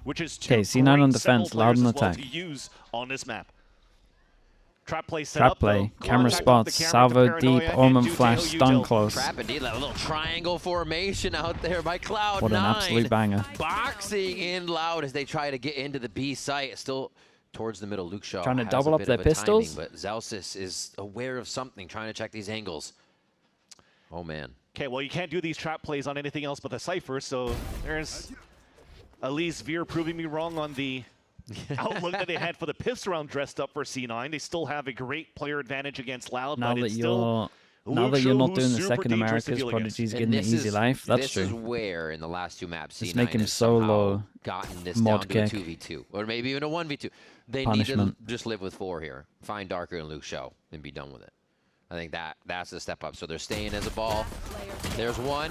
which is okay, C9 on defense, Loud on attack. To use on this map. Trap play set Trap up, play, though. camera spots, salvo deep, omen flash, stun close. Trap indeed, that little triangle formation out there by Cloud9. What an absolute banger. Boxing in Loud as they try to get into the B site. Still towards the middle. Luke Shaw trying to has double a up bit their of a pistols. timing, but Zelsis is aware of something, trying to check these angles. Oh, man. Okay, well, you can't do these trap plays on anything else but the Cypher, so there's Elise Veer proving me wrong on the outlook that they had for the pistol round dressed up for C9. They still have a great player advantage against Loud, Now but that it's still now that you're not doing the super second dangerous to Americas, deal against. Prodigy's getting the easy life. That's true. This is where, in the last two maps, Just C9 make him has solo somehow gotten this mod down to a kick. 2v2, or maybe even a 1v2. They Punishment. need to just live with 4 here. Find Darker and Luke Shaw and be done with it. I think that's the step up. So they're staying as a ball. There's 1.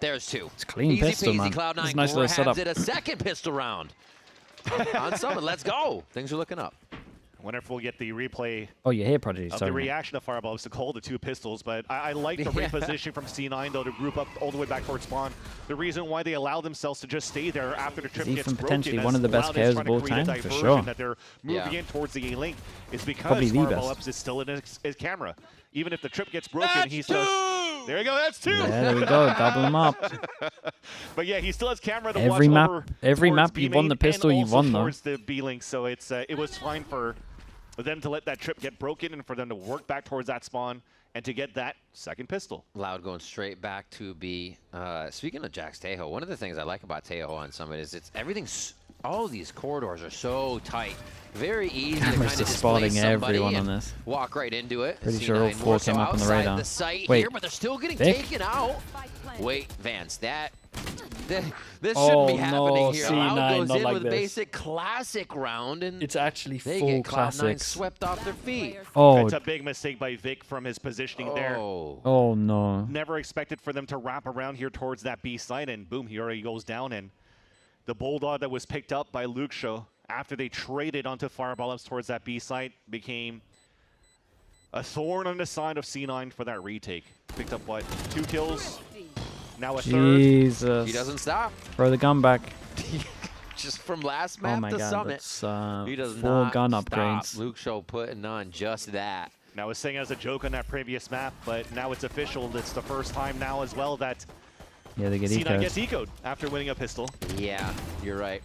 There's 2. It's clean Easy pistol, peasy, man. Cloud9 It's a nice little grabs setup. it, a second pistol round. On Summit, let's go. Things are looking up. I wonder if we'll get the replay Oh, you hear Prodigy. of Sorry, the man. reaction of Fireballs to call the 2 pistols, but I like the repositioning from C9, though, to group up all the way back towards spawn. The reason why they allow themselves to just stay there after the trip He's gets even broken, potentially as one of the best Loud is players trying of all to create a time, for diversion sure. that they're moving in towards the A-Link, is because Probably the Fireball best. Ups is still in his camera. Even if the trip gets broken, he still... There you go, that's 2! Yeah, there we go. Double him up. But yeah, he still has camera to Every watch map- over every towards map you won B-main the pistol, and you also won, though. towards the B-Link, so it's it was fine for them to let that trip get broken and for them to work back towards that spawn and to get that second pistol. Loud going straight back to B. Speaking of Jax Tejo, one of the things I like about Tejo on Summit is all of these corridors are so tight. Very easy to kind of displace spotting somebody everyone and on this. walk right into it. Pretty sure all C9 four more so came up on the outside radar. the site Wait, here, but they're still getting Vic? taken out. Wait, Vance, this Oh, shouldn't be no, happening here. C9, Loud goes not in like with a this. basic classic round, and It's actually they full get Cloud9 classics. swept off their feet. Oh, It's a big mistake by Vic from his positioning there. oh no. Never expected for them to wrap around here towards that B side, and boom, he already goes down. And the Bulldog that was picked up by Luke Shaw after they traded onto Fireball Ups towards that B site became a thorn on the side of C9 for that retake. Picked up, what, 2 kills? Now a third. Jesus. He doesn't stop. Throw the gun back. Just from last Oh map my to god, Summit. that's He does 4 not gun stop. upgrades. Luke Shaw putting on just that. Now, I was saying as a joke on that previous map, but now it's official. It's the first time now as well that Yeah, they get C9 gets ecos. eco'd after winning a pistol Yeah, you're right.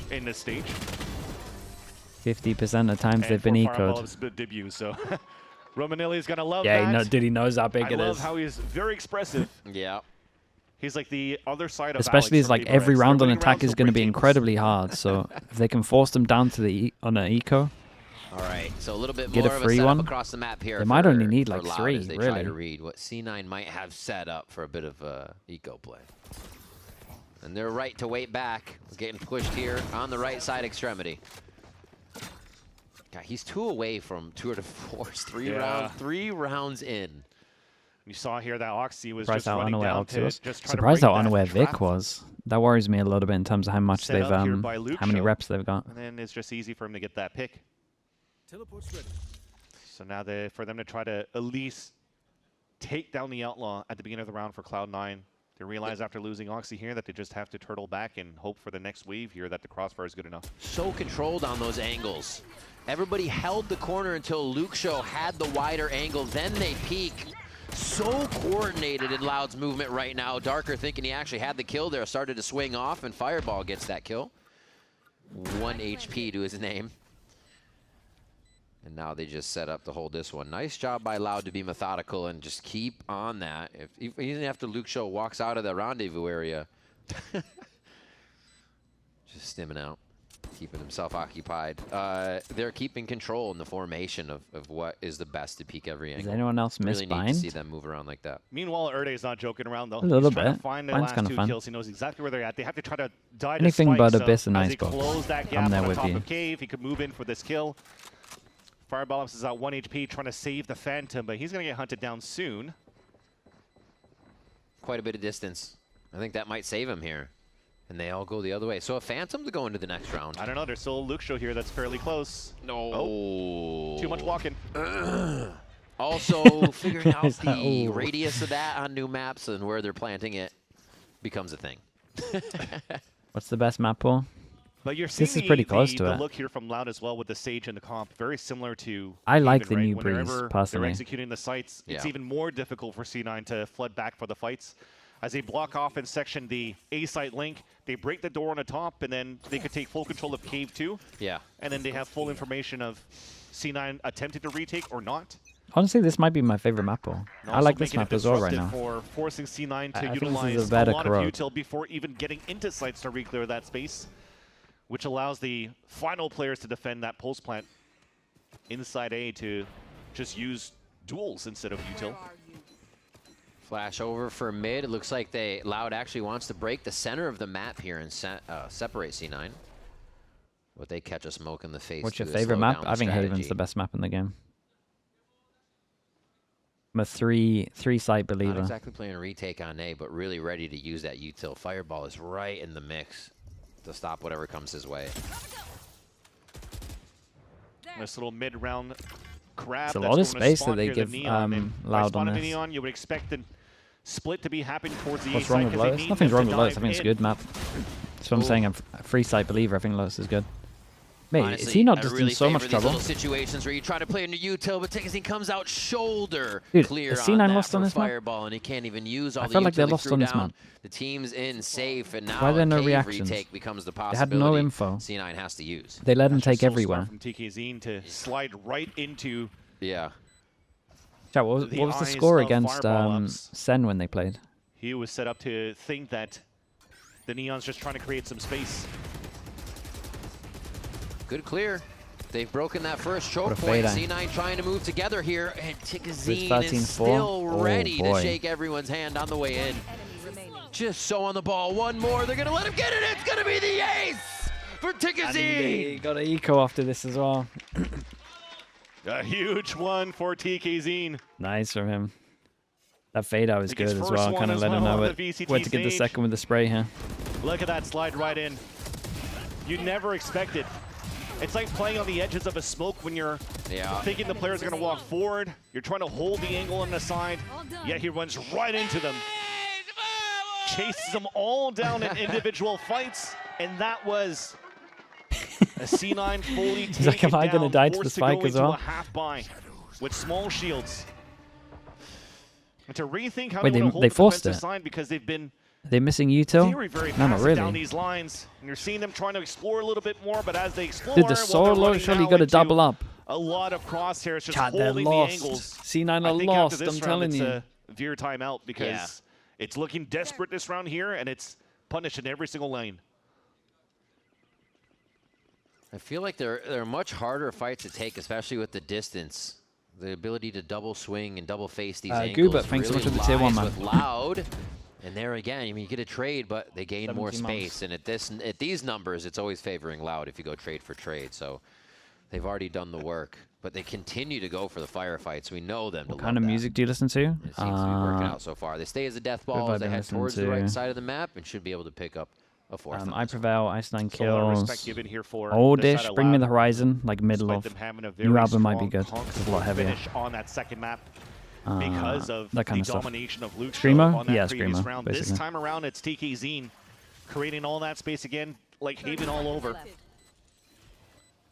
in this stage. 50% of times And they've been for Fireball ecoed. Ups' debut, so Romanelli's going to love Yeah, that. dude, he knows how big I it love is. how he's very expressive. Yeah. He's like the other side of Especially Alex as from like Paper every X. round Their on winning attack rounds is were going to be ridiculous. incredibly hard. So if they can force them down to the on an eco, All right, so a little bit Get a more of a free setup one? across the map here. They might only need, for like, Loud 3, as they try really. to read what C9 might have set up for a bit of eco play. And they're right to wait back. Getting pushed here on the right side extremity. God, he's 2 away from tour de force. 3 rounds in. You saw here that Oxy was surprised just how running unaware down Oxy to was. just try to Surprised break how that unaware Vic trap. was. That worries me a little bit in terms of how much Set they've up here by Luke how many Shaw. reps they've got. And then it's just easy for him to get that pick. Teleport's ready. So now for them to try to at least take down the Outlaw at the beginning of the round for Cloud9. They realize after losing Oxy here that they just have to turtle back and hope for the next wave here that the crossfire is good enough. So controlled on those angles. Everybody held the corner until Luke Shaw had the wider angle. Then they peek. So coordinated in Loud's movement right now. Darker thinking he actually had the kill there. Started to swing off, and Fireball gets that kill. 1 HP to his name. And now they just set up to hold this one. Nice job by Loud to be methodical and just keep on that. Even after Luke Shaw walks out of the rendezvous area. Just stimming out, keeping himself occupied. They're keeping control in the formation of what is the best to peak every angle. Does anyone else miss Really need to bind? see them move around like that. Meanwhile, Erde's not joking around, though. A little He's trying bit. to find the Bind's last kinda 2 fun. kills. He knows exactly where they're at. They have to try to die Anything to but spikes, Abyss so and as they Icebox. close that I'm gap there on the with top you. of Cave, he could move in for this kill. Fireball Ups is at 1 HP trying to save the Phantom, but he's going to get hunted down soon. Quite a bit of distance. I think that might save him here. And they all go the other way. So a Phantom to go into the next round. I don't know. There's still a Luke Shaw here that's fairly close. No. Oh, too much walking. Also, figuring out Is that- the ooh. radius of that on new maps and where they're planting it becomes a thing. What's the best map pool? But you're seeing This is pretty close to the it. look here from Loud as well with the Sage and the comp. Very similar to I like Haven, the right? new breeze, Whenever personally. they're executing the sites, it's Yeah. even more difficult for C9 to flood back for the fights. As they block off and section the A site link, they break the door on the top, and then they could take full control of Cave 2. Yeah. And then they have full information of C9 attempted to retake or not. Honestly, this might be my favorite map pool. And I also like this making it map as well right disruptive now. for forcing C9 to I think this is utilize a better lot of corrode. util before even getting into sites to re-clear that space, which allows the final players to defend that pulse plant inside A to just use duels instead of util. Flash over for mid. It looks like Loud actually wants to break the center of the map here and separate C9. But they catch a smoke in the face. What's your to favorite slow map? down the I think Haven's strategy. the best map in the game. I'm a three site believer. Not exactly playing a retake on A, but really ready to use that util. Fireball is right in the mix to stop whatever comes his way. This little mid-round grab. It's a that's lot of going to space that spawn they here, the give Neon. And by Loud on spawning the this. Neon, you would expect the split to be happening towards the What's A wrong side with 'cause they Lotus? need Nothing's them wrong to with Lotus. I dive think it's a in. good map. That's what I'm saying. I'm a free site believer. I think Lotus is good. Mate, Honestly, is he not I just really in so much favor these trouble? little situations where you try to play into util, but Tikazine comes out shoulder Dude, clear is on C9 that lost on for this map? Fireball, and he can't even use all I the felt like they util he lost threw on this down. map. The team's in safe, and now Why are there a no cave reactions? retake becomes the They had possibility no info. C9 has to use. They let him That's just take so everywhere. smart from TKZine to slide right into Yeah. Chat, what was the the eyes score of against Fireball Ups. Sen when they played? He was set up to think that the Neon's just trying to create some space. Good clear. They've broken that first choke What a point. fade, C9 trying to move together here, and Tikazine 13-4. is still Oh, ready to boy. shake everyone's hand on the way in. Just so on the ball. One more. They're going to let him get it. It's going to be the ace for Tikazine. Got an eco after this as well. A huge one for TKZine. Nice from him. That fade out was think his good as first well. one Kind of as let him well know on it, the VCT where to get the stage. second with the spray here. Look at that slide right in. You never expect it. It's like playing on the edges of a smoke when you're thinking the players are going to walk forward. You're trying to hold the angle on the side, yet he runs right into them. Chases them all down in individual fights, and that was a C9 fully taken like, am I down, gonna die to forced the spike go as into well? a half buy with small shields. And to rethink how Wait, they want to hold they the forced defensive it? side because they've been Are they missing util? very, very No, not passive down really. these lines. And you're seeing them trying to explore a little bit more, but as they explore, Dude, the well, they're solo, running surely you now got to into double up. a lot of crosshairs, just Chat, they're holding the lost. angles. C9 I are think after lost, this I'm round, telling it's you. a veer timeout because it's looking desperate this round here, and it's punished in every single lane. I feel like they're much harder fights to take, especially with the distance. The ability to double swing and double face these angles Gooba, thanks so really much for the tier 1, lies man. with Loud. And there again, I mean, you get a trade, but they gain more 17 months. space. And at these numbers, it's always favoring Loud if you go trade for trade. So they've already done the work, but they continue to go for the firefights. We know them. What to kind love of that. music do you listen to? It seems to be working out so far. They stay as a death ball have as they I been head listening towards the right to? side of the map and should be able to pick up a fourth. on I this one. Prevail, Ice 9 So a lot of respect kills. given here for Old this Dish, side of Bring Me Lab, the Horizon, like middle despite of. them having a New very album might be strong, good, 'cause it's a comfortable lot heavier. finish on that second map because of that kind the of stuff. domination of Luke Screamo? on that Yeah, previous Screamo, round. basically. This time around, it's TKZine creating all that space again, like Haven all over.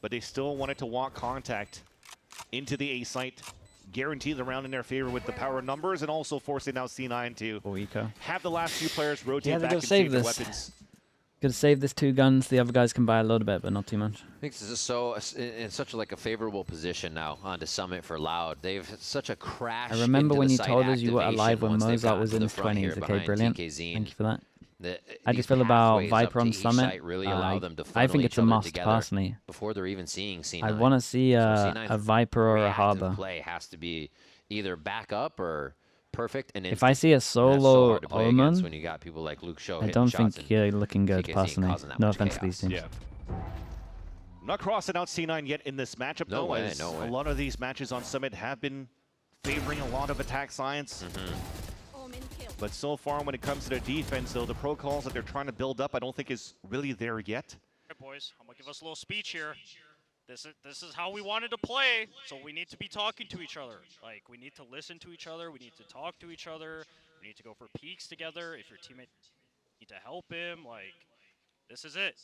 But they still wanted to walk contact into the A site, guarantee the round in their favor with the power of numbers, and also forcing now C9 to Full eco. have the last few players rotate Yeah, they back gotta and save save their this. weapons. Gotta save this 2 guns. The other guys can buy a little bit, but not too much. I think this is so in such like a favorable position now onto Summit for Loud. They've had such a crash. I remember into when the you site told us you were activation alive when once they've Mozart gotten was to in the his front here 20s. Okay, behind brilliant. TKZine. Thank you for that. How do you These feel about pathways up Viper on to each Summit? site really allow them to I funnel think each it's a other must, together personally. before they're even seeing C9. I want to see So a C9's Viper or a reactive Harbor. play has to be either back up or perfect and If I instant. see a And that's so solo hard to play against Omen, when you got people like Luke Show I hitting don't shots think and you're looking good, TKZ personally. causing that No much offense to these chaos. teams. Yeah. Not crossing out C9 yet in this matchup, No though, way, as no way. a lot of these matches on Summit have been favoring a lot of attack science. But so far, when it comes to their defense, though, the protocols that they're trying to build up, I don't think is really there yet. All right, boys, I'm gonna give us a little speech here. This is how we wanted to play, so we need to be talking to each other. Like, we need to listen to each other, we need to talk to each other, we need to go for peaks together. If your teammate need to help him, like, This is it.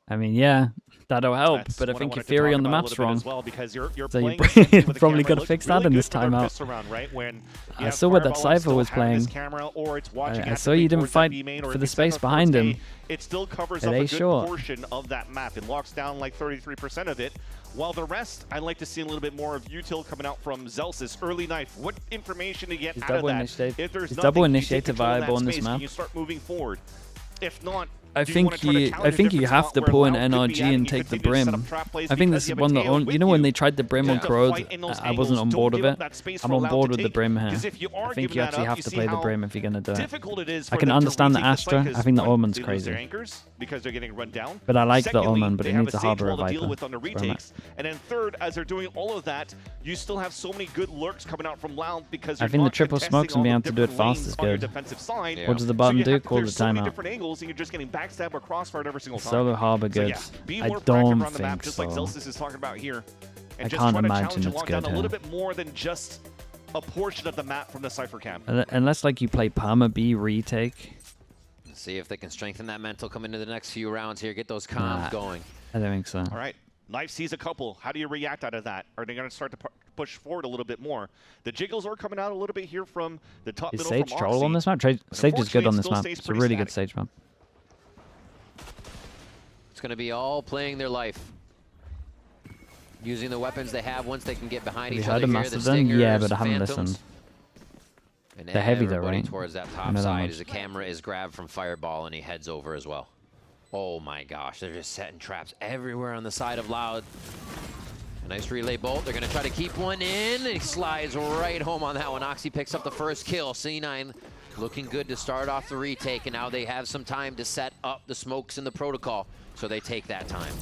I mean, yeah, that'll help, That's but I what think wanted your to theory talk on the about a map's little bit wrong. as well, because you're So you playing essentially with the probably camera. gotta It fix looks that in really this good from a timeout. pistol round, right? When I saw what that Cypher was playing. Camera, or it's watching I saw you didn't fight for the space behind him. It still covers At up A a good short. portion of that map. It locks down like 33% of it. While the rest, I'd like to see a little bit more of util coming out from Zelsis. Early knife. What information to get His out of double that? initiate- If there's his nothing, double can you initiate take to control of that viable on this space? map. Can you start moving forward? If not, I do you wanna think try to you, counter I a think you different have to spot pull where an Loud could be NRG at and you take the continue to set brim. up trap plays I think because this you is have a one that tail you with know when you. they tried the brim on Just to Crowd, fight in those I wasn't angles. on Don't board give with up it. that space I'm for on Loud board to with the take, brim here. 'cause if you are I think giving you that actually up, have you to see play the how brim if you're gonna do it. difficult it is I for can them to understand the retake Astra. site, 'cause I think the one, Omen's they lose crazy. their anchors because they're getting run down. But I like the Secondly, Omen, but they it have needs a Sage Harbor wall to Viper. deal with on the That's where I'm at. retakes. And then third, as they're doing all of that, you still have so many good lurks coming out from Loud because I you're think the not triple contesting smokes and all being the able to do it different fast lanes is on your good. defensive side. Yeah. What does the So button you do? have to Call the clear so many timeout. different angles, and you're just getting backstabbed or crossfired every single time. Solo Harbor So good. yeah, be I more proactive don't around the map, think just so. like Zelsis is talking about here. And I just can't try to imagine challenge and it's lock down good a little here. bit more than just a portion of the map from the Cypher cam. Unless like you play Palmer B retake. See if they can strengthen that mental come into the next few rounds here. Get those comms going. I don't think so. All right, Knife sees a couple. How do you react out of that? Are they going to start to push forward a little bit more? The jiggles are coming out a little bit here from the top Is middle Sage from troll Oxy. on this map? Sage is good on this map. It's a really good Sage map. It's going to be all playing their life. Using the weapons they have once they can get behind Have each you other heard of here. The Mastodon? Yeah, Stingers, but I haven't Phantoms. listened. And They're heavy though, everybody right? towards that I top know that side much. as the camera is grabbed from Fireball and he heads over as well. Oh my gosh, they're just setting traps everywhere on the side of Loud. A nice relay bolt. They're going to try to keep one in. He slides right home on that one. Oxy picks up the first kill. C9 looking good to start off the retake, and now they have some time to set up the smokes in the protocol, so they take that time.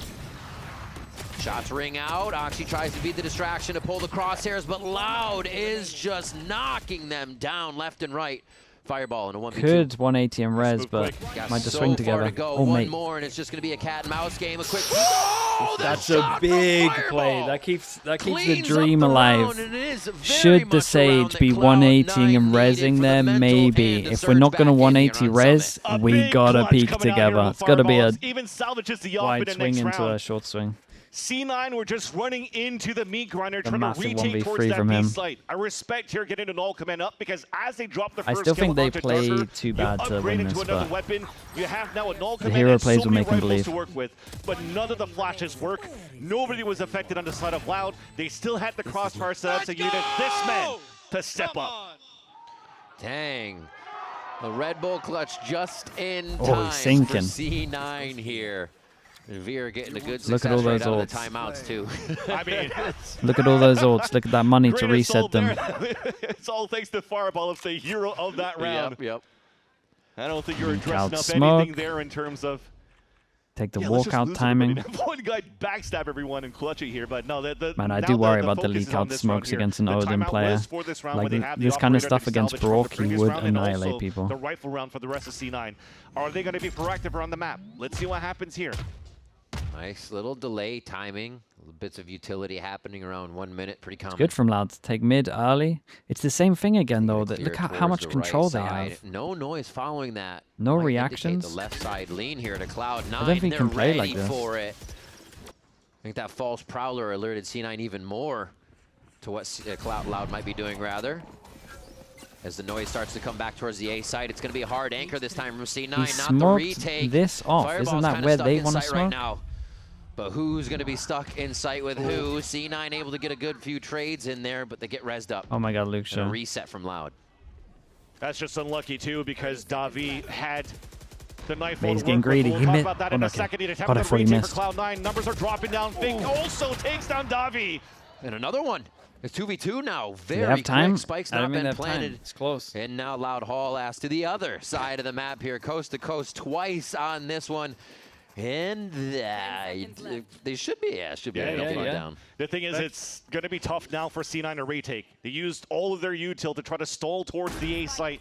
Shots ring out. Oxy tries to beat the distraction to pull the crosshairs, but Loud is just knocking them down left and right. Fireball in a 1v2. Could 180 and res, but Got might just so swing far together. to go. Oh, One mate. more, and it's just going to be a cat and mouse game. A quick. Oh, That's shot a big from play. Fireball. That keeps the Cleans dream up the alive. round, and it is very Should the much a round Sage be that Cloud9 180ing and needed resing for the there? mental Maybe. and to If we're surge not going to back in here 180 on res, Summit. A we big gotta clutch peek coming out here together. with It's gotta be a Fireballs. Even salvages the off wide in the swing next into round. a short swing. C9 were just running into the meat grinder, trying to massive retake 1v3 towards that from him. B site. I respect here getting an all command up because as they drop the I first still kill think they onto play Darker, too bad you to upgrade win into this, another but weapon. You have now an all the command hero and plays so will many make him rifles believe. to work with, but none of the flashes work. Nobody was affected on the side of Loud. They still had the crossfire set up, so you needed this man to step up. Dang. The Red Bull clutch just in Oh, time he's sinking. for C9 here. Veer getting a good Look success at all rate those out of the ults. timeouts too. I mean, Look at all those ults. Look at that money to greatest soul reset them. there. It's all thanks to Fireball. It's the hero of that round. Yep. I don't think you're Leak addressing out up smoke. anything there in terms of Take the let's just walkout lose timing. everybody. One guy backstab everyone and clutch it here, but no, Man, I now do worry about the focus leak is on out this smokes round here. against an The Odin timeout player. was for this round Like where they have the this kind of operator stuff to against salvage from the Brock, he previous would round and annihilate also people. The rifle round for the rest of C9. Are they going to be proactive around the map? Let's see what happens here. Nice little delay timing. Little bits of utility happening around 1 minute. Pretty common. Good from Loud to take mid early. It's the same thing again though. Clear Look how towards much the control right they side. have. No noise following that. No Might indicate reactions. The left side lean here to Cloud9. I don't think he They're can play ready like this. for it. I think that false prowler alerted C9 even more to what Loud might be doing rather. As the noise starts to come back towards the A side, it's going to be a hard anchor this time from C9. He Not the smoked retake. this off. Fireball's Isn't that kinda where stuck they in want to sight right smoke? now. But who's going to be stuck in sight with who? C9 able to get a good few trades in there, but they get rezzed up. Oh my god, Luke And a Shaw. reset from Loud. That's just unlucky too because Davi had the knife. Man, he's to getting work with. greedy. We'll He talk missed. about that Oh, in a okay. second. He God, I attempted thought he retake for missed. Cloud9. Numbers are dropping down. Fink also takes down Davi. And another one. It's 2v2 now. Do Very they have time? quick. Spike's I not don't mean been they have planted. time. It's close. And now Loud haul ass to the other side of the map here. Coast to coast twice on this one. And they should be, should be able to get down. The thing is, it's going to be tough now for C9 to retake. They used all of their util to try to stall towards the A site.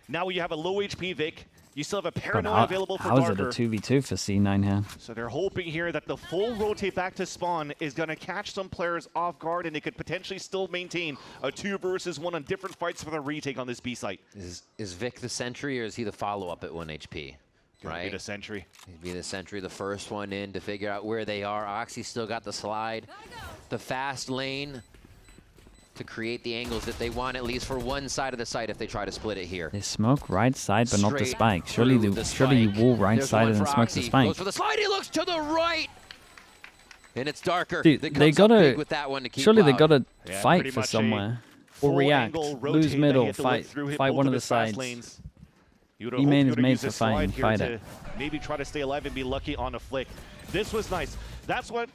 Now you have a low HP Vic. You still have a Paranoia available for How's Darker. it a 2v2 for C9 here? So they're hoping here that the full rotate back to spawn is going to catch some players off guard, and they could potentially still maintain a 2 versus 1 on different fights for the retake on this B site. Is Vic the sentry or is he the follow-up at 1 HP? right? Be the sentry. He'd be the sentry, the first one in to figure out where they are. Oxy still got the slide, the fast lane to create the angles that they want, at least for one side of the site if they try to split it here. They smoke right side, but not the Straight spike. Surely through the the surely you spike. wall right There's side one and then for smoke Oxy. the spike. Goes for the slide, he looks to the right! And it's Darker. Dude, that they comes up gotta big with that one to keep surely they Loud. gotta Yeah, fight pretty for much a somewhere. full Or react. angle rotate Lose that you middle, have to look fight through, hit fight both one of the his fast sides. lanes. You would E-main hope is you would made use for his slide fighting, here fight to it. maybe try to stay alive and be lucky on a flick. This was nice. That's what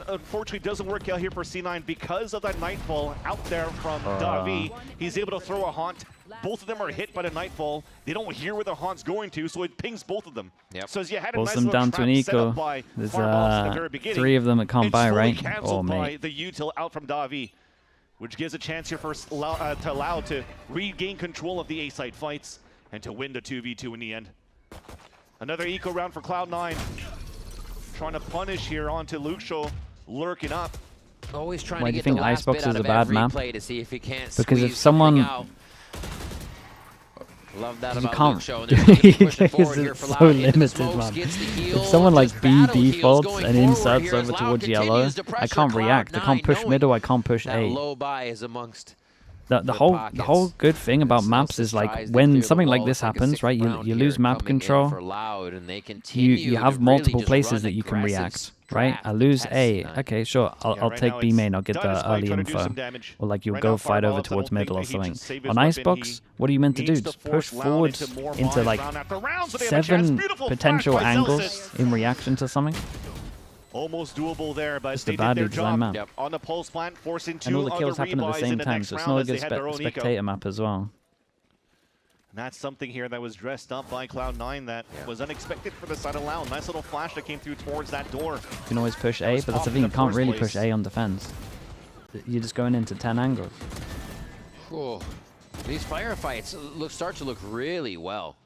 unfortunately doesn't work out here for C9 because of that Nightfall out there from Davi. He's able to throw a haunt. Both of them are hit by the Nightfall. They don't hear where the haunt's going to, so it pings both of them. Yep. So as you had a Pulls nice them little down to an trap set up eco. by There's Fireballs at the very beginning. 3 of them that can't It's buy, fully right? canceled Oh, by mate. the util out from Davi, which gives a chance here for to Loud to regain control of the A-side fights and to win the 2v2 in the end. Another eco round for Cloud9. Trying to punish here onto Luxo, lurking up. Always trying Why to do you get the think last Icebox bit out is a of bad every map? play to see if he can't Because if squeeze someone- something out. Love that You about can't Luke Show. And do they're pushing anything, forward it's here for so Loud. Into the limited, smokes, man. gets the If heal, someone like just B battle heals defaults going and forward inserts here as over Loud towards yellow, continues to I pressure can't react. I Cloud9, can't push knowing middle, I can't push that A. low buy is amongst The the whole pockets. good thing about maps is like when something like this happens, right? You lose map control. For Loud, and they continue You have to really multiple just places run that you can aggressive react, right? strat I lose test A. tonight. Okay, sure. I'll Right take now B it's main. I'll get Done his the fight, early trying to do info. some damage. Or like you'll Right go now, fight over Fireballs, I towards don't think middle or that he something. just saved his On weapon. Icebox, He what are you meant to do? needs to Just push force Loud forward into more into buys like round after round, so they have a chance. 7 Beautiful flash potential by angles Zelsis. in reaction to something. Almost doable there, but Just they a did their badly designed job map. on the pulse plant, forcing And 2 all the kills other happen at the rebuys same in the time, next so it's round not a as they good had their own eco. spectator map as well. And that's something here that was dressed up by Cloud9 that was unexpected for the side of Loud. Nice little flash that came through towards that door. You can always push A, was but that's the popped thing, in you the can't first really place. push A on defense. You're just going into 10 angles. Cool. These firefights start to look really well.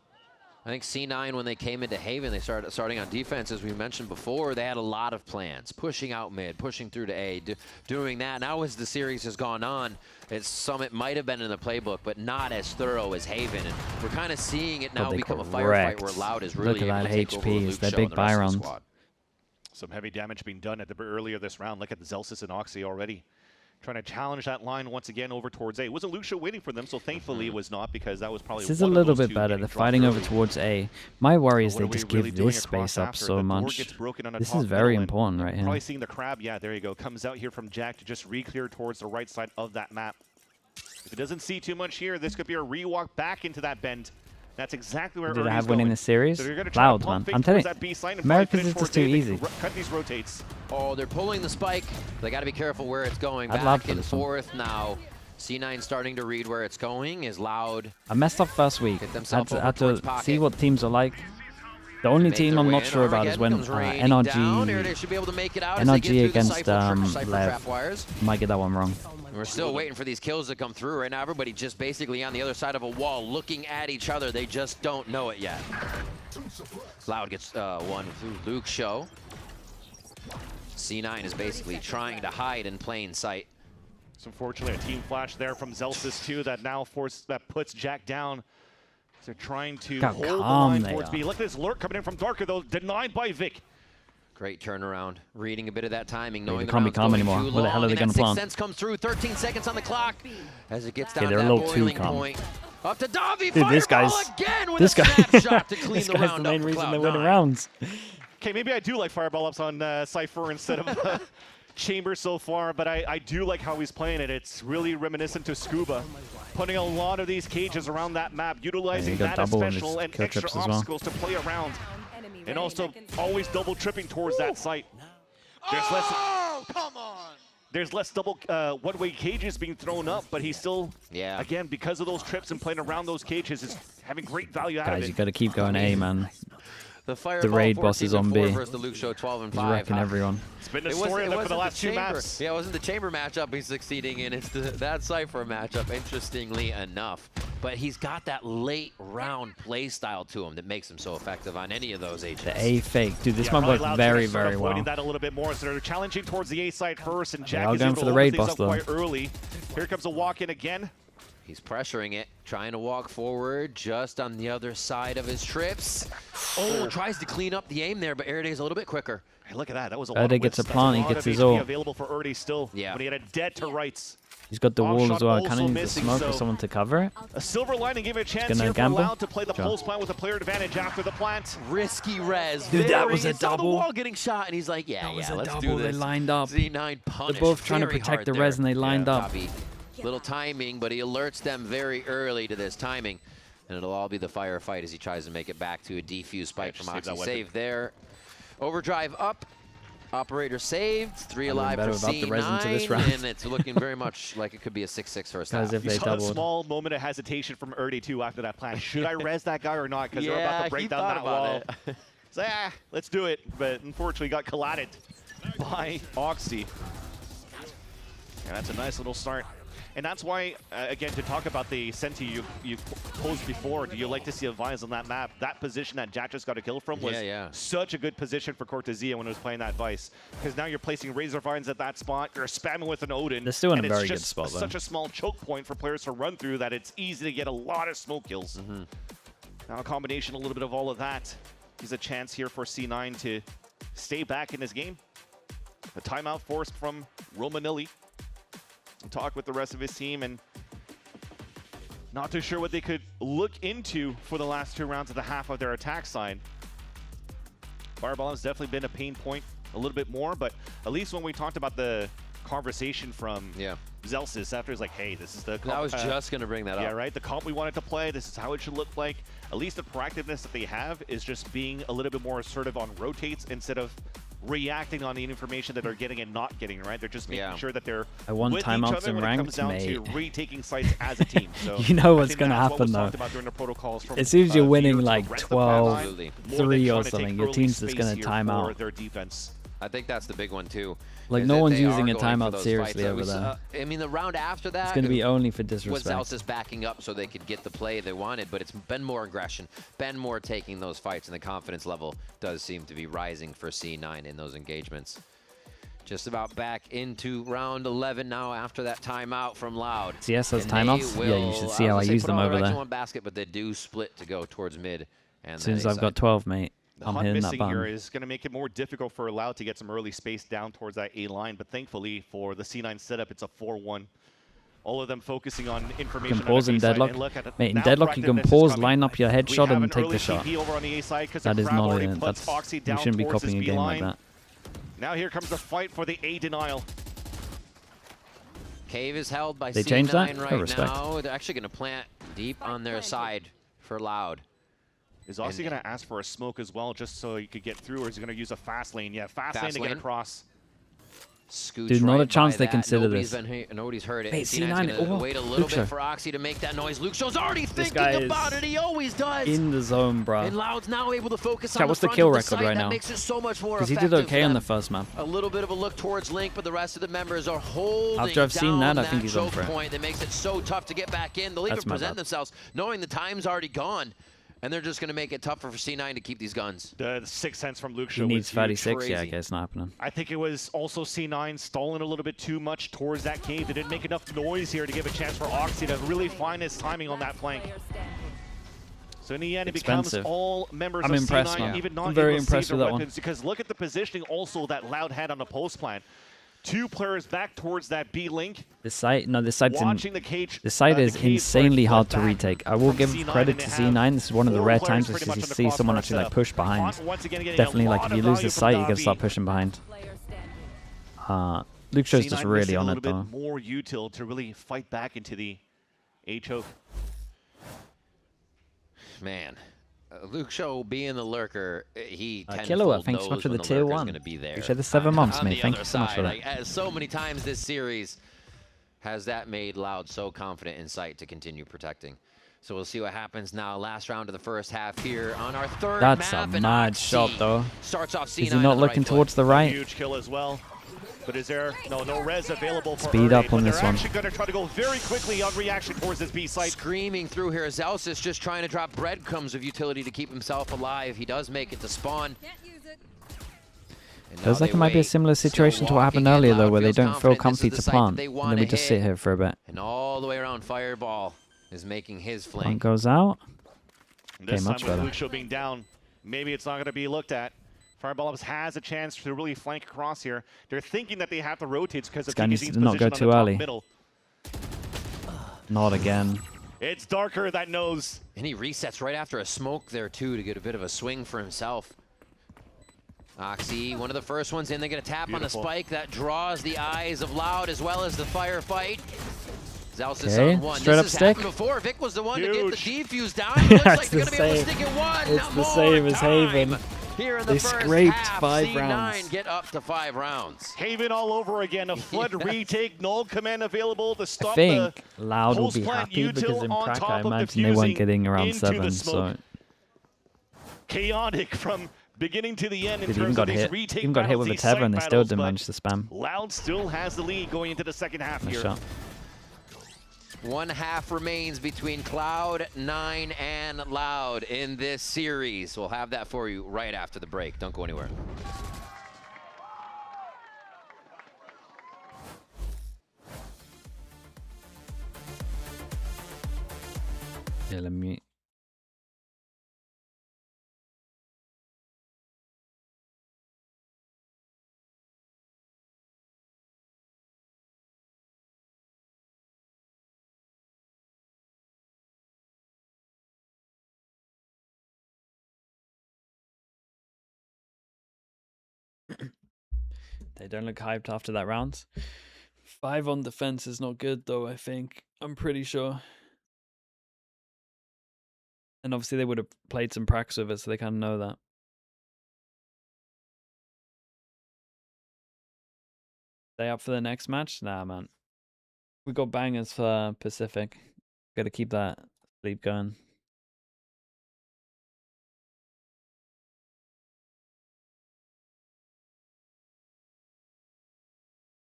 I think C9, when they came into Haven, they starting on defense, as we mentioned before, they had a lot of plans, pushing out mid, pushing through to A, doing that. Now as the series has gone on, it might have been in the playbook, but not as thorough as Haven. And we're kind of seeing it now they become a correct. firefight where Loud is really Look at able that to take over HP, with it's their Luke big Show and the rest of the Byron. squad. Some heavy damage being done at the earlier this round. Look at the Zelsis and Oxy already. Trying to challenge that line once again over towards A. It wasn't Luxo waiting for them, so thankfully it was not, because that was probably This is a one of little those bit two better. getting They're dropped fighting over early. towards A. My worry is What they are we just really give doing this across space up after? so The door much. gets broken on the This top is very middle, and important right here. Probably seeing the crab. Yeah, there you go. Comes out here from Jack to just re-clear towards the right side of that map. If it doesn't see too much here, this could be a re-walk back into that bend. That's exactly where Did I Ernie's have winning going. this series? So you're gonna try to Loud, pump man. fake I'm telling towards that B side and America's finish is just towards too A. easy. Cut these rotates. Oh, they're pulling the spike. They got to be careful where it's going. I'd love Back for and this one. forth now. C9 starting to read where it's going. Is Loud. I messed up first week. Get I themselves had over towards to pocket. see what teams are like. The only Make team their I'm way not in. sure about is when Armageddon comes raining down. Here they NRG should be able to make it out as they get NRG through the against Cypher Lev. trap wires. Might get that one wrong. We're still waiting for these kills to come through. Right now, everybody just basically on the other side of a wall looking at each other. They just don't know it yet. Loud gets one through Luke Show. C9 is basically trying to hide in plain sight. So unfortunately, a team flash there from Zelsis too that now puts Jack down. So they're trying to How hold the calm line they towards are. B. Look at this lurk coming in from Darker though, denied by Vic. Great turnaround, reading a bit of that timing, They knowing the can't be round's calm going anymore. too What the hell are long, they and gonna that plant? Sixth Sense comes through, 13 seconds on the clock as it gets Okay, down to they're a that little too boiling calm. point. Up to Davi, Dude, this fireball guy's again with this a guy. snapshot to clean This the guy's round the main up for reason they win Cloud9. rounds. Okay, maybe I do like fireball ups on Cypher instead of Chamber so far, but I do like how he's playing it. It's really reminiscent to Scuba, putting a lot of these cages around that map, utilizing got that as double and special his and kill extra trips as well. obstacles to play around, and also always double tripping towards that site. There's less. Oh, come on! There's less double one-way cages being thrown up, but he's still, again, because of those trips and playing around those cages, is having great value out of Guys, it. you got to keep going A, man. The raid boss is on B. versus the Luke Show 12 and He's 5. wrecking everyone. It's been the It story of it for wasn't the last two chamber. maps. Yeah, it wasn't the chamber matchup he's succeeding in. It's that Cypher matchup, interestingly enough. But he's got that late round play style to him that makes him so effective on any of those agents. The A fake. Dude, this Yeah, one probably worked Loud's very, gonna start very avoiding well. that a little bit more, so they're challenging towards the A side first, and Jack all is going able for to the hold raid things boss, up though. quite early. Here comes a walk-in again. He's pressuring it, trying to walk forward just on the other side of his trips. Oh, tries to clean up the aim there, but Erday's a little bit quicker. Hey, look at that. That was a Erday lot of gets a whiffs. That's plant, he lot gets of his HP ult. available for Erday still. Yeah. But he had a dead to rights. He's got the Off wall shot as well. also Kind of needs missing, a smoke for so- someone to cover it. A silver lining gave it a chance Gonna here for gamble? Loud to play the Sure. pulse plant with a player advantage after the plant. Risky res. Dude, that very- was a he saw the double. wall getting shot, and he's like, yeah, let's do this. They lined up. Z9 punished. They're both trying to very protect hard the there. res, and they lined up. Copy. Little timing, but he alerts them very early to this timing. And it'll all be the firefight as he tries to make it back to a defuse spike Yeah, from just save that Oxy. weapon. Save there. Overdrive up. Operator saved. 3 I'd have alive been for better without the res into this C9, round. and it's looking very much like it could be a 6-6 first half. As if You they saw a doubled. small moment of hesitation from Erday too after that plan. Should I res that guy or not? Because they're about Yeah, to break he down thought that about wall. it. So let's do it. But unfortunately got collided by Oxy. And that's a nice little start. And that's why, again, to talk about the Senti you posed before, do you like to see a Vines on that map? That position that Jack just got a kill from was such a good position for Cortezia when he was playing that Vice. Because now you're placing Razor Vines at that spot, you're spamming with an Odin. They're still in and a it's very good just spot, though. such a small choke point for players to run through that it's easy to get a lot of smoke kills. Now a combination, a little bit of all of that. He's a chance here for C9 to stay back in this game. A timeout forced from Romanilli. Talk with the rest of his team, and not too sure what they could look into for the last 2 rounds of the half of their attack side. Fireball has definitely been a pain point a little bit more, but at least when we talked about the conversation from Zelsis after, he's like, hey, this is the comp, I was just going to bring that up. yeah, right? The comp we wanted to play, this is how it should look like. At least the proactiveness that they have is just being a little bit more assertive on rotates instead of reacting on the information that they're getting and not getting, right? They're just making sure that they're I want with each timeouts other in when it comes ranked, down mate. to retaking sites as a team. So You know I what's think gonna that's what happen, was though. talked about during the protocols from, As soon as you're winning Fear to like rent the path line, 12-3 more than or trying to something, take your early team's just space gonna here time for out. their defense. I think that's the big one too. Like, is no that one's they are using a going for timeout those seriously fights. over there. I mean, the round after that, It's going to be only for was disrespect. Zelsis backing up so they could get the play they wanted, but it's been more aggression, been more taking those fights, and the confidence level does seem to be rising for C9 in those engagements. Just about back into round 11 now after that timeout from Loud. CS has And timeouts? they Yeah, you should see how I use put them all over their eggs in there. one basket, but they do split to go towards mid. And As soon as then I've got 12, mate, The I'm hunt hitting that missing here button. is going to make it more difficult for Loud to get some early space down towards that A line, but thankfully for the C9 setup, it's a 4-1. All of them focusing on information. You can pause on in the B side, deadlock. and look at it. Mate, in Now deadlock, you can proactiveness is pause, coming. line up your We headshot, have and an take early the shot. TP over on the A side because That is Crab not already it. puts That's, Oxy you down shouldn't be towards his copying a B game line. like that. Now here comes the fight for the A denial. Cave is held by They C9 changed that? right I respect. now. They're actually going to plant deep on their side for Loud. Is Oxy going to ask for a smoke as well just so he could get through, or is he going to use a fast lane? Yeah, fast lane to get lane. across. Scooch Dude, not a right chance by they that. consider Nobody's this. Nobody's heard it. Wait, C9's C9, gonna oh, wait a little Luke bit Show. for Oxy to make that noise. Luke Show's already This guy thinking is about it. He always does. In the zone, bro. And Loud's now able to focus Chat, on what's the the front kill of the record site. right that now? makes it so much more Because he effective did okay for on them. the first map. A little bit of a look towards Link, but the rest of the members are holding After I've seen down that, I think he's on choke for it. point that makes it so tough to get back in. They'll even That's my present bad. themselves knowing the time's already gone. And they're just going to make it tougher for C9 to keep these guns. The 6th sense from Luke He Show needs was huge. 36. Yeah, I crazy. guess not happening. I think it was also C9 stalling a little bit too much towards that cave. They didn't make enough noise here to give a chance for Oxy to really find his timing on that flank. So in the end, it becomes Expensive. all members I'm of impressed, C9 man. even not I'm very able to impressed save with their that one. weapons, because look at the positioning also that Loud had on the post plan. 2 players back towards that B link, This site, no, this site's watching the cage. This site the is cave insanely flip hard to back retake. I will from give C9, credit and to they have C9. This is one of the 4 rare players times pretty that you much on the see someone crossfire actually like setup. push behind. Font once again getting a Definitely, like lot if of you lose value the from site, you gotta Navi. start pushing behind. Luke Show's C9 just really missing on a it little though. bit more util to really fight back into the A choke. Man, Luke Show being the lurker, he Killer, tenfold thanks so much knows for when the tier lurker's 1. gonna be there. Appreciate the 7 months, on mate. the Thank other you so much for side. that. Like, so many times this series has that made Loud so confident in sight to continue protecting. So we'll see what happens now. Last round of the first half here on our third That's map. a and mad Oxy shot, though. Starts off C9 Is he not on the looking right towards foot. the right? Huge kill as well. But is there no res available for Speed Erday, up on but this they're one. actually going to try to go very quickly on reaction towards this B site. Screaming through here. Zelsis just trying to drop breadcrumbs of utility to keep himself alive. He does make it to spawn. And now Feels like they it might be a wait. similar Still situation to what walking happened in. earlier though, Loud where they feels don't feel confident. comfy This is to the site that plant, they and wanna then we just sit hit. here for a bit. And all the way around, Fireball is making his Plant flank. goes out. This much time with better. Luke Show being down, maybe it's not going to be looked at. Fireball Labs has a chance to really flank across here. They're thinking that they have to rotate because of guy needs TKZ's to not position go on too the top early. middle. Not again. It's Darker that knows. And he resets right after a smoke there, too, to get a bit of a swing for himself. Oxy, one of the first ones in. They're going to tap Beautiful. on a spike that draws the eyes of Loud as well as the firefight. Zelsis Okay, on one. straight This up has stick. happened before. Vic was the one to get Huge. the defuse down. It looks like It's they're the going to be able to same. stick it one. It's the more same as time. Haven. Here in They the first scraped half, 5 C9 rounds. get up to 5 rounds. Haven all over again. A flood Yes. retake, null command available to I stop think the Loud will be post-plant happy because util in on Prac, top I of imagine they weren't diffusing getting around into 7, the so smoke. Chaotic from beginning to the end in it terms even got of these hit. retake Even got hit battles, with a these site tether and they still battles, didn't but manage to spam. Loud still has the lead going into the second half Nice here. shot. 1 half remains between Cloud9 and Loud in this series. We'll have that for you right after the break. Don't go anywhere. Yeah, let me. They don't look hyped after that round. 5 on defense is not good though, I think. I'm pretty sure. And obviously they would have played some practice with it, so they kind of know that. Stay up for the next match? Nah, man. We got bangers for Pacific. Gotta keep that sleep going.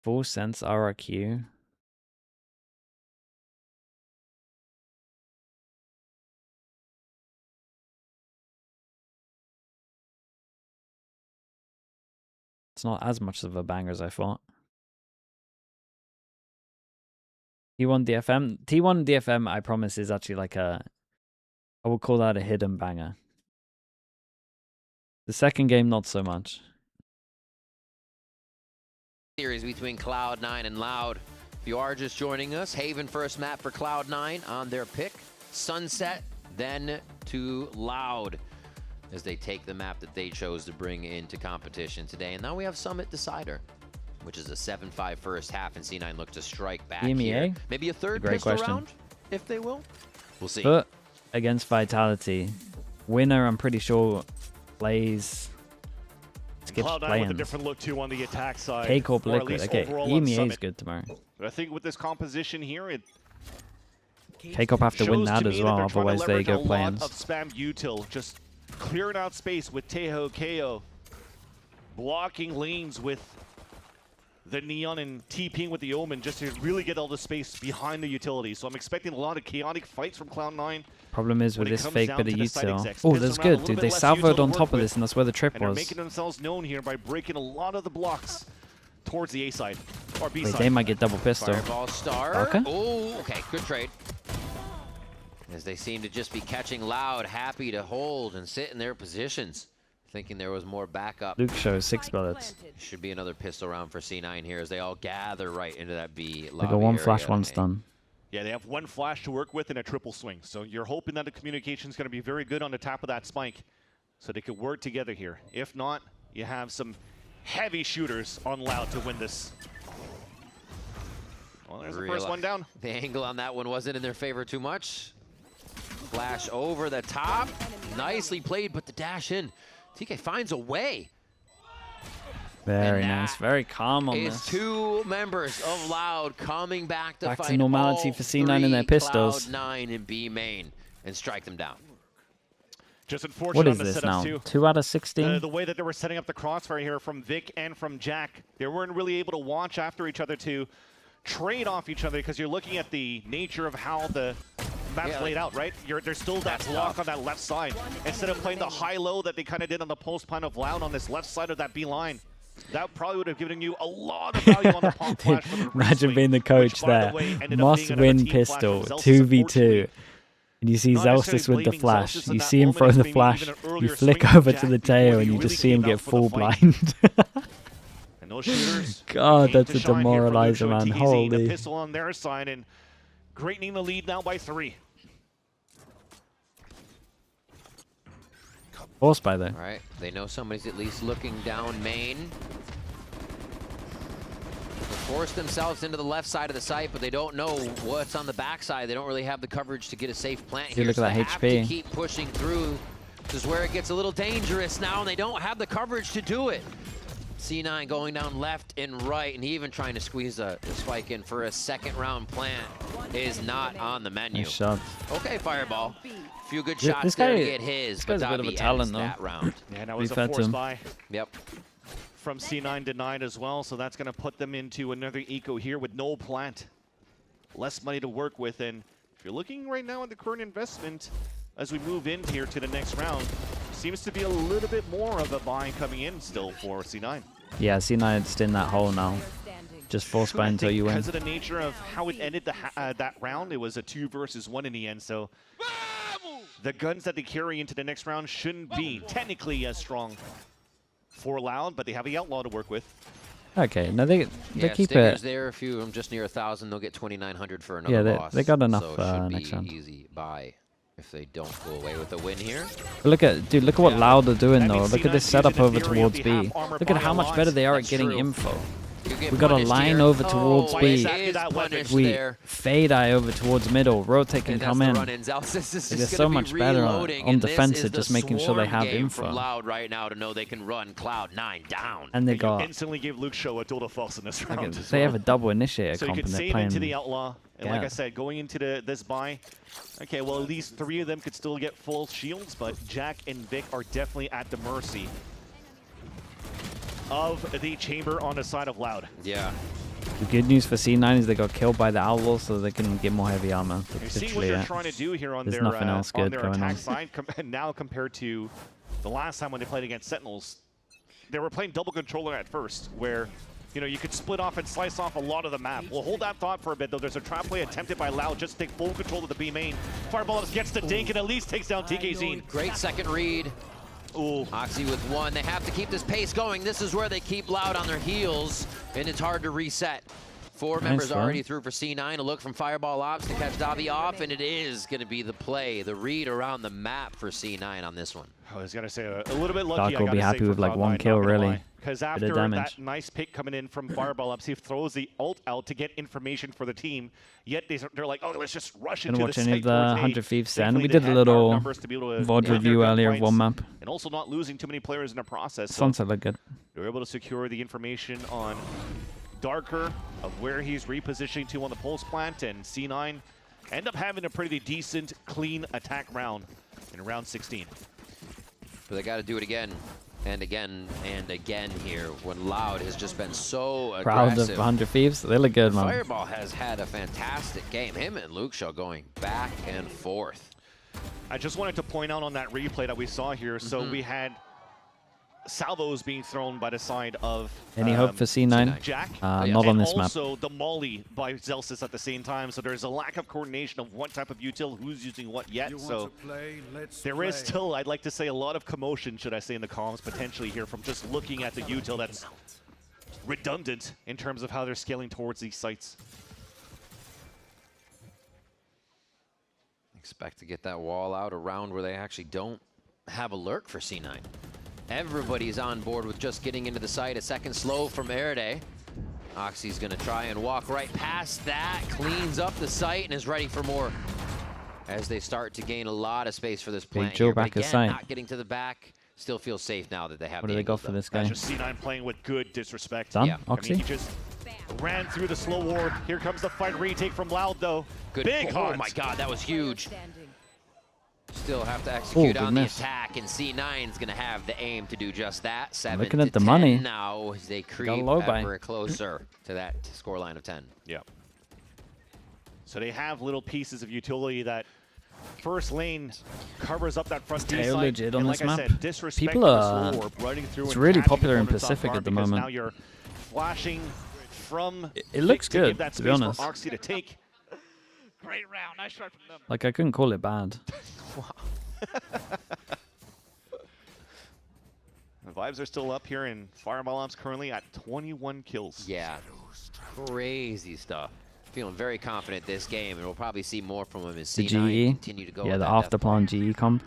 Full sense RRQ. It's not as much of a banger as I thought. T1 DFM. T1 DFM, I promise, is actually like a... I would call that a hidden banger. The second game, not so much. Series between Cloud9 and Loud. If you are just joining us, Haven first map for Cloud9 on their pick. Sunset, then to Loud as they take the map that they chose to bring into competition today. And now we have Summit Decider, which is a 7-5 first half, and C9 look to strike back EMEA? here. Maybe a third Great pistol question. round, if they will. We'll see. But against Vitality, winner, I'm pretty sure, plays... Skips Cloud9 with a play-ins. different look too on the attack side. K-Corp or at Liquid. least Okay, overall on EMEA is Summit. good tomorrow. But I think with this composition here, it K-Corp have to win shows that to as me well, that they're trying to otherwise they leverage go a lot play-ins. of spam util, just clearing out space with Teho KO, blocking lanes with the Neon and TPing with the Omen just to really get all the space behind the utility. So I'm expecting a lot of chaotic fights from Cloud9. Problem is with when it this comes fake down bit of to the site util. execs. Oh, Pits that's around a good, little dude. bit They less salvoed util to on work top of with, this, and that's where the trip and they're was. making themselves known here by breaking a lot of the blocks towards the A side or B Wait, side. they might get double pistol. Fireball star. Okay. Oh, okay, good trade. As they seem to just be catching Loud, happy to hold and sit in their positions, thinking there was more backup. Luke shows 6 bullets. Should be another pistol round for C9 here as they all gather right into that B They lobby got one area. flash, one stun. Yeah, they have one flash to work with and a triple swing. So you're hoping that the communication is going to be very good on the top of that spike so they could work together here. If not, you have some heavy shooters on Loud to win this. Well, there's the first one down. The angle on that one wasn't in their favor too much. Flash over the top. Nicely played, but the dash in. TK finds a way. Very And nice. that Very calm on Is this. 2 members of Loud coming back to Back to fight normality all for C9 and their 3 pistols. Cloud9 and B main and strike them down. Just unfortunate What on is the this setups now? too. 2 out of 16? The way that they were setting up the crossfire here from Vic and from Jack, they weren't really able to watch after each other to trade off each other because you're looking at the nature of how the map's laid out, right? There's still that block on that left side. Instead of playing the high-low that they kind of did on the post plan of Loud on this left side of that B line, that probably would have given you a lot of value on the pop flash for the Imagine re-swing, being the coach which, by there. the way, ended up being Must another win team flash pistol. from Zelsis, 2v2. unfortunately. And you see Not necessarily Zelsis with the blaming flash. Zelsis in You that see him moment, throw it's the maybe flash. even an You earlier flick swing from over Jack to the before tail, you and you really just see him came out get for the full fight. blind. And those shooters God, came that's to a shine here for demoralizer, Luxo and man. TKZ. Holy. The pistol on their side and greatening the lead now by 3. Force by though. All right, they know somebody's at least looking down main. They force themselves into the left side of the site, but they don't know what's on the backside. They don't really have the coverage to get a safe plant See, here. look So at they that have HP. to keep pushing through. This is where it gets a little dangerous now, and they don't have the coverage to do it. C9 going down left and right, and even trying to squeeze a spike in for a second round plant is not on the menu. Nice shot. Okay, Fireball. Few good This shots guy- there to get his, this but guy's a bit of a Davi talent, ends though. that round. Yeah, that Be was a fair to force him. buy Yep. from C9 to 9 as well, so that's going to put them into another eco here with no plant. Less money to work with, and if you're looking right now at the current investment as we move in here to the next round, seems to be a little bit more of a buy coming in still for C9. Yeah, C9 is in that hole now. Just force by I until think you win. because of the nature of how it ended that round, it was a 2 versus 1 in the end, so the guns that they carry into the next round shouldn't be technically as strong for Loud, but they have the Outlaw to work with. Okay, no, they Yeah, keep Stingers it. there. A few of them just near 1,000. They'll get 2,900 for another Yeah, boss. they got enough, so it should next be round. easy buy if they don't go away with a win here. But look at what Yeah. Loud are doing That though. means Look at this C9's setup using the over theory towards of the B. half-armor Look at how much buy-a-lot. better they are That's at getting true. info. You get We got a punished line here. over towards oh, B. Exactly Is that punished We there. fade eye over towards middle. Rotate can And come that's in. the run-ins. Zelsis is just They're gonna so be much better reloading, on and this defensive, is just the making sure they swarm have game info. From Loud right now to know they can run Cloud9 down. And they You got instantly gave Luke Show a total false in this round. as they have well. a double initiator So you comp can and they're save into the playing. Outlaw, and like Yeah. I said, going into this buy, okay, well at least 3 of them could still get full shields, but Jack and Vic are definitely at the mercy of the chamber on the side of Loud. Yeah. The good news for C9 is they got killed by the Outlaw, so they can get more heavy armor. You That's see what literally they're it. trying to do here on There's their nothing else good going attack on. side now compared to the last time when they played against Sentinels. They were playing double controller at first, where you could split off and slice off a lot of the map. We'll hold that thought for a bit, though. There's a trap play attempted by Loud just to take full control of the B main. Fireball gets the dink and at least takes down TKZ. Great second read. Ooh. Oxy with 1. They have to keep this pace going. This is where they keep Loud on their heels, and it's hard to reset. 4 members run. already through for C9. A look from Fireball Ops to catch Davi off, and it is going to be the play, the read around the map for C9 on this one. I was going to say a little bit lucky. Dark I will gotta be say, happy for with, like, Cloud9, 1 not kill, gonna really. lie. Because Bit of after damage. that nice pick coming in from Fireball Ups, he throws the ult out to get information for the team. Yet they're like, oh, let's just rush Gonna into watch the any of site the towards A. 100 Thieves then. Thankfully, We they did a had little enough numbers to be able to VOD win their review earlier of gunfights, one map. and also not losing too many players in the process. So Sunset look good. they were able to secure the information on Darker of where he's repositioning to on the pulse plant, and C9 end up having a pretty decent, clean attack round in round 16. But they got to do it again and again and again here when Loud has just been so Proud aggressive. of 100 Thieves. They look good, man. Fireball has had a fantastic game. Him and Luke Show going back and forth. I just wanted to point out on that replay that we saw here, so we had salvos being thrown by the side of Any hope for C9? Jack, Not and on this map. also the molly by Zelsis at the same time, so there's a lack of coordination of what type of util, who's using what yet, You want so to play? Let's there play. is still, I'd like to say, a lot of commotion, should I say, in the comms potentially here from just looking at the util that's redundant in terms of how they're scaling towards these sites. Expect to get that wall out around where they actually don't have a lurk for C9. Everybody's on board with just getting into the site. A second slow from Erede. Oxy's gonna try and walk right past that, cleans up the site, and is ready for more. As they start to gain a lot of space for this plant Joe here. But back his again, site. not getting to the back. Still feels safe now that they have What the do they go angles for up. this That's guy? just C9 playing with good disrespect. Done? Yeah. I Oxy? mean, he just ran through the slow ward. Here comes the fight retake from Loud, though. Good. Big Oh hunt. my God, that was huge. Still have to execute on the goodness. attack, and C9's gonna have the aim to do just that. 7 Looking to at the 10 money. now as they got creep a low buy. ever closer to that scoreline of 10. Yeah. So they have little pieces of utility that first lane covers up that front D tail side. legit on and this like I map. said, disrespect People to the are- slow orb running through it's and really catching popular in opponents off Pacific guard at the because moment. Now you're flashing from It looks Vic to give good, that to be space honest. for Oxy to take. Great round. Nice try from them. Like, I couldn't call it bad. The vibes are still up here, and Fireball Ops currently at 21 kills. Yeah, crazy stuff. Feeling very confident this game, and we'll probably see more from him as The C9 GE. continue to go. Yeah, with the that after death ball. plan GE comp.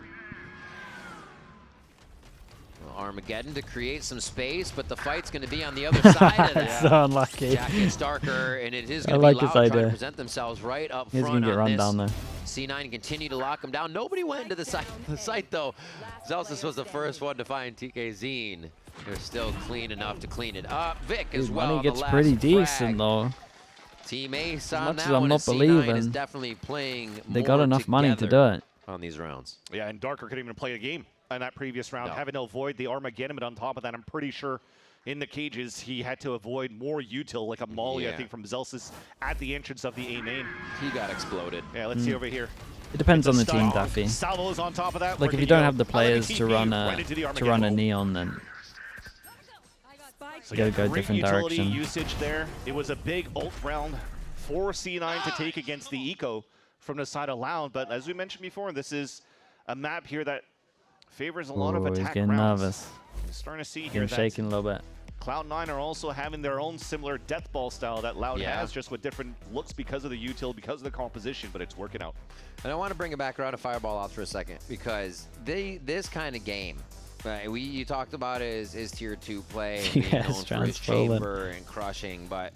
Armageddon to create some space, but the fight's going to be on the other side of that. So unlucky. Jack gets darker, and it is I going like to be his Loud trying idea. to present themselves right up He's front gonna get on run this. down there. C9 continue to lock him down. Nobody went into the site though. Zelsis was the first one to find TK Zine. They're still clean enough to clean it up. Vic as His well. money on the gets last pretty frag. decent though. Team Ace As on much that as I'm one, not C9 is believing, definitely playing They more got enough money to do together it. on these rounds. Yeah, and Darker couldn't even play a game in that previous round. No. Having to avoid the Armageddon, but on top of that, I'm pretty sure in the cages he had to avoid more util, like a molly, I Yeah. think, from Zelsis at the entrance of the A main. He got exploded. Yeah, let's see over here. It depends on the team, Style. Daffy. Salvo's on top of that. Like Where if you can don't go? have the I like players TP to run right into the a Armageddon. neon, then So You gotta go a great different utility direction. usage there. It was a big ult round for C9 to take against the Eco from the side of Loud. But as we mentioned before, this is a map here that favors a lot of oh, he's attack getting rounds. nervous. We're starting to see here Getting that shaking a little bit. Cloud9 are also having their own similar death ball style that Loud Yeah. has, just with different looks because of the util, because of the composition, but it's working out. And I want to bring it back around to Fireball Ops for a second, because this kind of game, right, you talked about is tier 2 play and being Yes, known for his transforming. chamber and crushing, but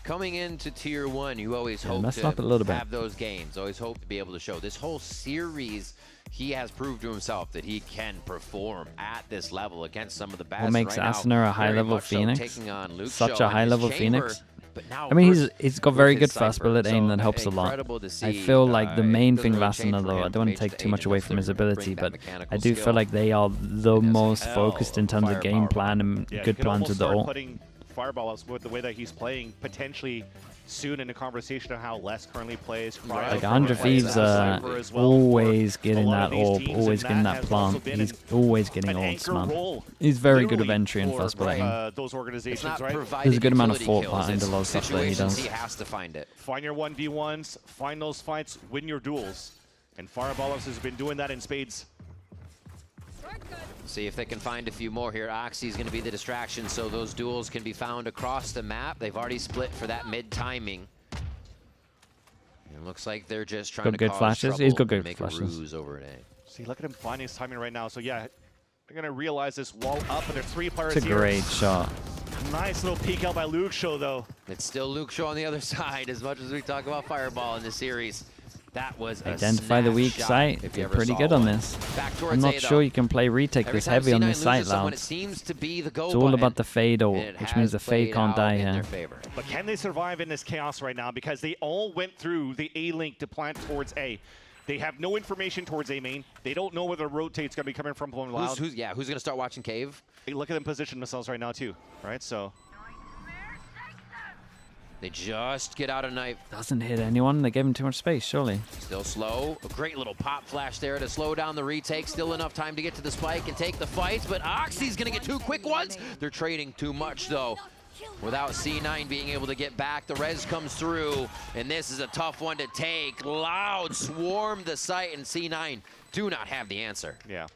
coming into tier 1, you always hope messed to up a little bit. have those games, always hope to be able to show. This whole series, he has proved to himself that he can perform at this level against some of the best. What makes right now, Asner a very high-level much so Phoenix? taking on Luke Such Shaw a in his high-level chamber, Phoenix? but now I mean, versus- he's got with very his good fast Cypher, bullet aim so that helps a lot. incredible to I see, feel like the main it thing doesn't really with change Asuna, for though, I him don't want Mage to take to too much Aiden away unless from his they're gonna ability, bring that but mechanical I do skill. feel like they are the As most hell focused in terms of firepower. game plan and Yeah, you good could plans almost with the start ult. putting Fireball Ups with the way that he's playing potentially soon in the conversation of how Les currently plays. Cryo Like, Like currently 100 plays Thieves as a Cypher as well for always a getting lot that of these orb, teams, always and getting that has also plant. been He's an always getting anchor ults, man. role He's very good of literally entry and for, fast bullet aim. those It's organizations, not right? providing There's a good amount of utility fault kills, behind a it's lot of stuff that he situations does. He has to find it. Find your 1v1s, find those fights, win your duels. And Fireball Ups has been doing that in spades. See if they can find a few more here. Oxy's going to be the distraction, so those duels can be found across the map. They've already split for that mid timing. It looks like they're just trying Got to good cause flashes. trouble He's got and good make flashes. a ruse over at A. See, look at him finding his timing right now. So yeah, they're gonna realize this wall up, and there's 3 players It's a here. great shot. Nice little peek out by Luke Show though. It's still Luke Shaw on the other side. As much as we talk about Fireball in this series, that was a Identify the snap weak shot, site. if you They're ever pretty saw good on one. this. Back towards I'm not A, sure though. you can play retake Every this time heavy on C9 this site, loses someone, Loud. it seems to be the go It's all button, about the fade ult, and it which has means the fade played can't out die in here. their favor. But can they survive in this chaos right now? Because they all went through the A link to plant towards A. They have no information towards A main. They don't know where the rotate's gonna be coming from Loud. Who's going to start watching Cave? Hey, look at them position themselves right now too, right? So They just get out of knife. Doesn't hit anyone. They gave him too much space, surely. Still slow. A great little pop flash there to slow down the retake. Still enough time to get to the spike and take the fights, but Oxy's going to get 2 quick ones. They're trading too much, though. Without C9 being able to get back, the res comes through, and this is a tough one to take. Loud swarm the site, and C9 do not have the answer. yeah.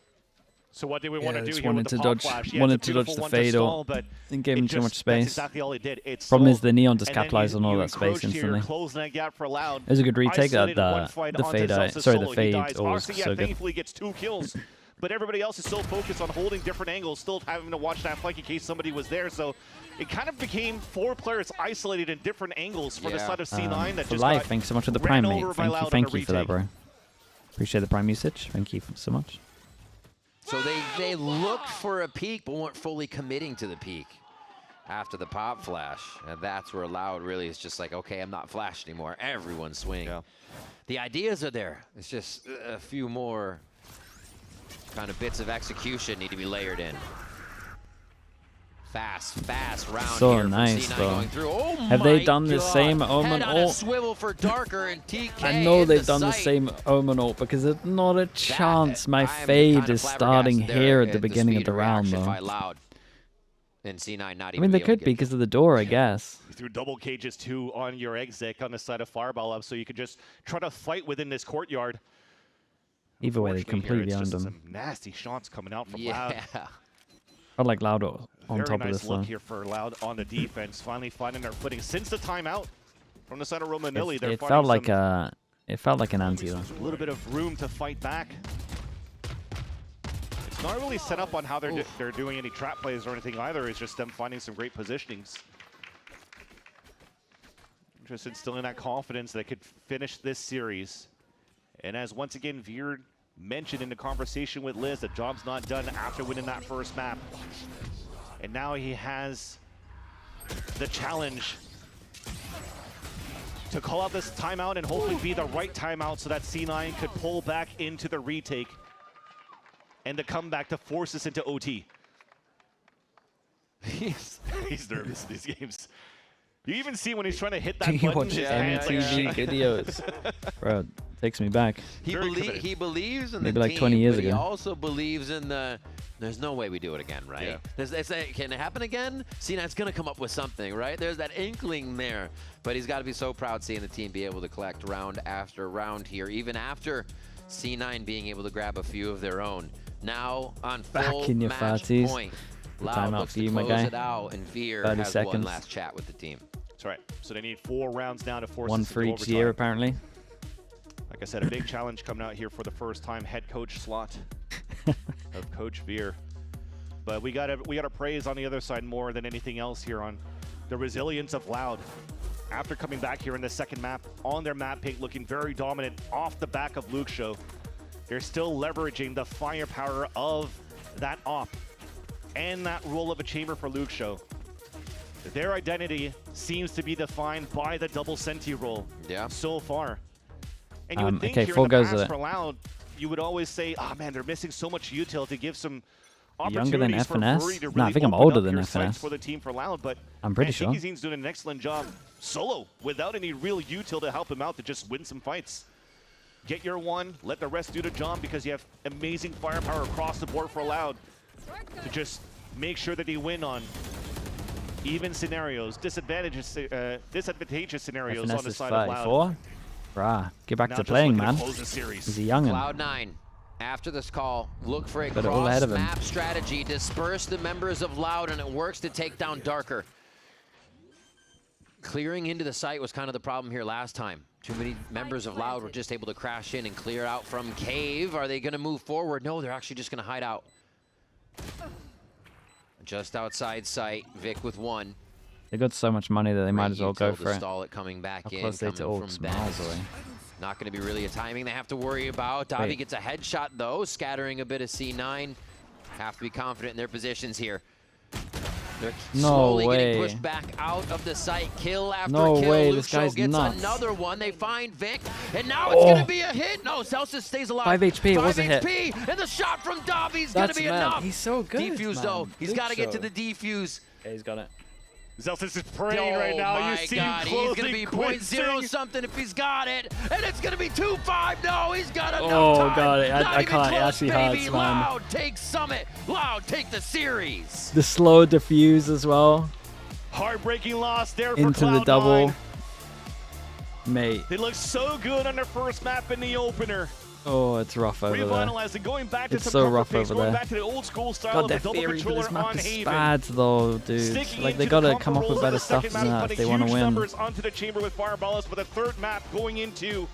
So what do we want to do just here with wanted the to pop dodge- flash? Yeah, wanted it's a to dodge beautiful the one fade stall, ult. but Didn't give it him too much just- space. That's exactly all it did. It's Problem is stalled, the neon just and then capitalized on all you that space encroached here, instantly. closing that gap for Loud. It was a good retake that Isolated one fight the onto fade Zelsa's sorry, the solo. He fade dies. ult was Oxy, yeah, so good. thankfully gets 2 kills, but everybody else is so focused on holding different angles, still having to watch that flank in case somebody was there. So it kind of became 4 players isolated in different angles for the Yeah. side of C9 that For just life, got thanks so much for the ran prime, mate. over by Loud on Thank a you for that, retake. bro. Appreciate the prime usage. Thank you so much. So they looked for a peak, but weren't fully committing to the peak after the pop flash. And that's where Loud really is just like, okay, I'm not flash anymore. Everyone's swinging. Yeah. The ideas are there. It's just a few more kind of bits of execution need to be layered in. Fast round So here from nice, C9 though. going through. Oh Have they my done the God. same Omen Head on a ult? swivel for Darker and TK. I know in they've the done the site. same Omen ult because there's not a chance my I'm fade kind of is starting flabbergasted here there at the beginning of speed the round, reaction though. by Loud. And C9 not I even. mean, they able to could get be because of the door, I guess. You threw double cages too on your exit on the side of Fireball up, so you could just try to fight within this courtyard. Either way, they Unfortunately here, completely it's owned just them. some nasty shots coming out from Loud. Yeah. Felt like Loud on Very top nice of this, look though. here for Loud on the defense, finally finding their footing since the timeout from the side of Romanilli. It felt like an anti, though. a little bit of room to fight back. It's not really set up on how they're doing any trap plays or anything either. It's just them finding some great positionings. Just instilling that confidence that could finish this series. And as once again Veer mentioned in the conversation with Liz, the job's not done after winning that first map. And now he has the challenge to call out this timeout and hopefully be the right timeout so that C9 could pull back into the retake and the comeback to force us into OT. He's nervous in these games. You even see when he's trying to hit that Do you button, watch his hands like MTV videos? Bro, it takes me back. He believes in Maybe the like team, 20 years but he ago. also believes in the. There's no way we do it again, right? Yeah. Can it happen again? C9's gonna come up with something, right? There's that inkling there, but he's got to be so proud seeing the team be able to collect round after round here, even after C9 being able to grab a few of their own. Now on full Back in your match 40s. point, The Loud timeout looks for to you, my close guy. it out, and Veer 30 has one seconds. last chat with the team. That's right. So they need 4 rounds now to force One us for into each overtime. year, apparently. Like I said, a big challenge coming out here for the first time, head coach slot of Coach Veer. But we gotta praise on the other side more than anything else here on the resilience of Loud. After coming back here in the second map on their map pick, looking very dominant off the back of Luke Show, they're still leveraging the firepower of that op and that role of a chamber for Luke Show. Their identity seems to be defined by the double senti role so far. And you would think okay, here full in the goes past with for it. Loud, you would always say, oh man, they're missing so much util to give some Younger than opportunities for FNS? Furry to No, really I think I'm open older up than your sights FNS. for the team for Loud, but I'm pretty man, sure. Sliggy's doing an excellent job solo without any real util to help him out to just win some fights. Get your one, let the rest do the job because you have amazing firepower across the board for Loud to just make sure that they win on even scenarios, disadvantageous scenarios on FNS the is side of Loud. 34? Bruh, get back Now to just playing, looking to man. close the series. He's a young'un. Cloud9, after this call, look for a Got it all ahead of him. cross-map strategy. Disperse the members of Loud, and it works to take down Darker. Clearing into the site was kind of the problem here last time. Too many members of Loud were just able to crash in and clear out from Cave. Are they going to move forward? No, they're actually just going to hide out. Just outside site, Vic with 1. They got so much money that they might as well go for it. Stall it coming back How in, close they to coming all from miles Benz. away. Not going to be really a timing they have to worry about. Davi Wait. gets a headshot, though, scattering a bit of C9. Have to be confident in their positions here. They're No slowly way. getting pushed back out of the site. Kill after No kill. way, Luke this guy's Show gets nuts. another one. They find Vic, and now it's going to be a hit. No, Celsius stays alive. 5 HP, it was a hit. 5 HP, and the shot from Davi's going to That's be mad. enough. He's so good, Defuse, man. though. He's Luke got to get to Show. the defuse. Okay, he's got it. Zelsis is praying right now. My You see God, him he's closing, going to be quincing. 0.0 something if he's got it. And it's going to be 2-5. No, he's got enough Oh, time. God, I Not even can't. It close, actually baby. hurts, man. Loud, take Summit. Loud, take the series. The slow diffuse as well. Heartbreaking loss there for Into the Cloud9. double. Mate. They looked so good on their first map in the opener. Oh, it's rough over there. Revitalizing, going back to It's some so comfort rough picks, over going there. back to the old school style God, of their the double theory for controller this map on is Haven. bad, though, dude. Sticking Like, they into gotta the come up with comfort better roles of the stuff second than map, that putting if they want to huge win. numbers onto the chamber with Fireballas, with a third map going into